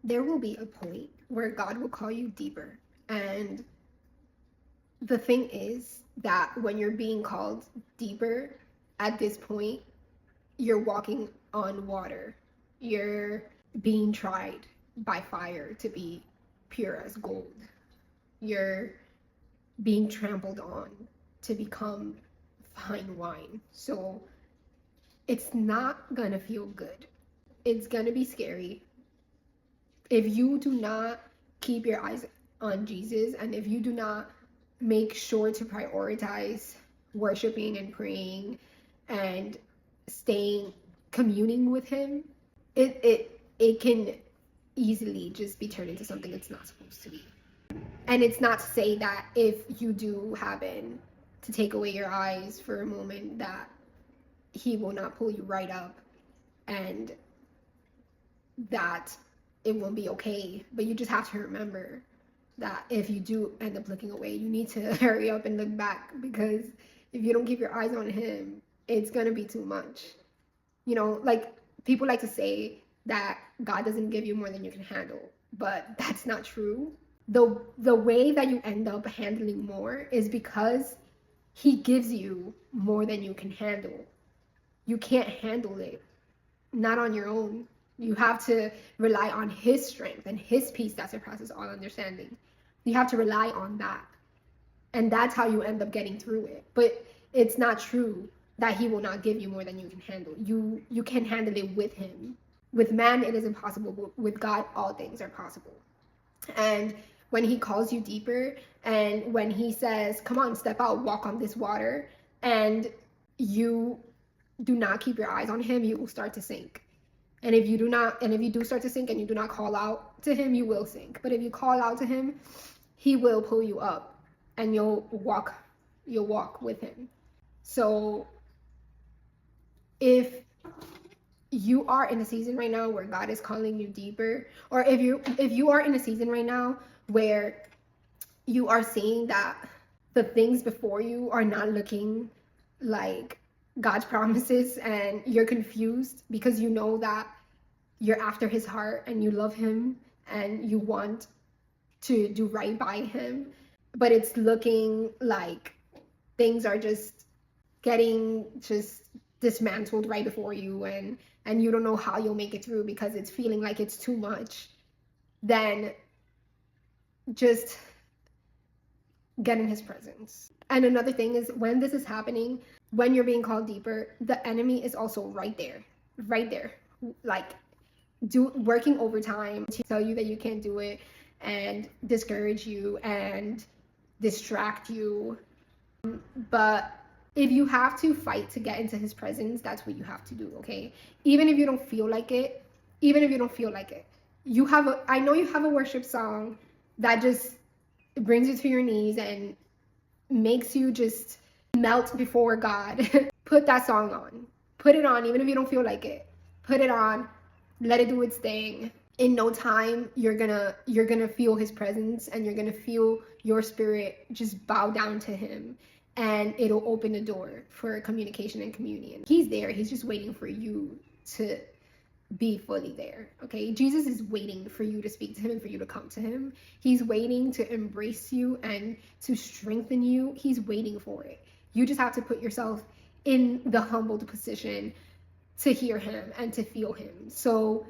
there will be a point where God will call you deeper. And the thing is that when you're being called deeper at this point, you're walking on water. You're being tried by fire to be pure as gold. You're being trampled on to become fine wine. So it's not gonna feel good. It's gonna be scary. If you do not keep your eyes on Jesus, and if you do not make sure to prioritize worshiping and praying and staying communing with him, it can easily just be turned into something it's not supposed to be. And it's not to say that if you do happen to take away your eyes for a moment that he will not pull you right up and that it will be okay. But you just have to remember that if you do end up looking away, you need to hurry up and look back, because if you don't keep your eyes on him, it's gonna be too much. You know, like people like to say that God doesn't give you more than you can handle, but that's not true. The way that you end up handling more is because he gives you more than you can handle. You can't handle it, not on your own. You have to rely on his strength and his peace that surpasses all understanding. You have to rely on that. And that's how you end up getting through it. But it's not true that he will not give you more than you can handle. You can handle it with him. With man, it is impossible, but with God, all things are possible. And when he calls you deeper, and when he says, come on, step out, walk on this water, and you do not keep your eyes on him, you will start to sink. And if you do start to sink and you do not call out to him, you will sink. But if you call out to him, he will pull you up and you'll walk with him. So if you are in a season right now where God is calling you deeper, or if you are in a season right now where you are seeing that the things before you are not looking like God's promises, and you're confused because you know that you're after his heart and you love him and you want to do right by him, but it's looking like things are just getting just dismantled right before you, and you don't know how you'll make it through because it's feeling like it's too much, then just get in his presence. And another thing is, when this is happening, when you're being called deeper, the enemy is also right there, like working overtime to tell you that you can't do it and discourage you and distract you. But if you have to fight to get into his presence, that's what you have to do, okay? Even if you don't feel like it, I know you have a worship song that just brings you to your knees and makes you just melt before God. Put that song on. Put it on, even if you don't feel like it. Put it on. Let it do its thing. In no time, you're gonna feel his presence, and you're gonna feel your spirit just bow down to him, and it'll open the door for communication and communion. He's there. He's just waiting for you to be fully there, okay? Jesus is waiting for you to speak to him and for you to come to him. He's waiting to embrace you and to strengthen you. He's waiting for it. You just have to put yourself in the humbled position to hear him and to feel him. So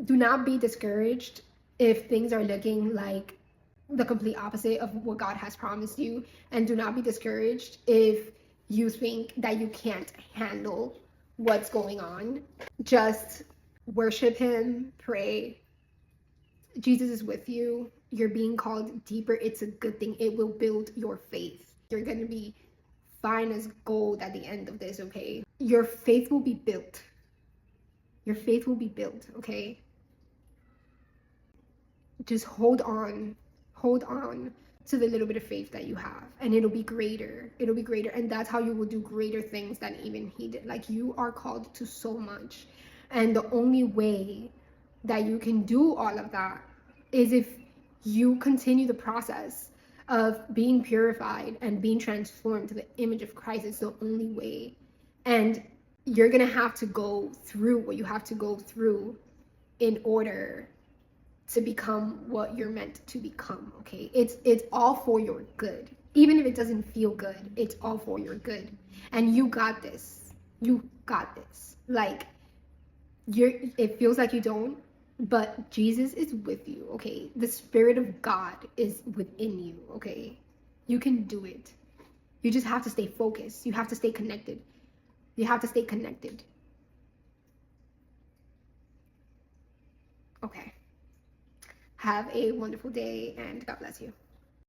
do not be discouraged if things are looking like the complete opposite of what God has promised you. And do not be discouraged if you think that you can't handle what's going on. Just worship him, pray. Jesus is with you. You're being called deeper. It's a good thing. It will build your faith. You're going to be fine as gold at the end of this, okay? Your faith will be built. Your faith will be built, okay? Just hold on to the little bit of faith that you have, and it'll be greater. And that's how you will do greater things than even he did. Like, you are called to so much, and the only way that you can do all of that is if you continue the process of being purified and being transformed to the image of Christ. Is the only way. And you're gonna have to go through what you have to go through in order to become what you're meant to become, okay? It's all for your good. Even if it doesn't feel good, it's all for your good. And you got this. You got this. Like, it feels like you don't, but Jesus is with you, okay? The Spirit of God is within you, okay? You can do it. You just have to stay focused. You have to stay connected. You have to stay connected. Okay. Have a wonderful day, and God bless you.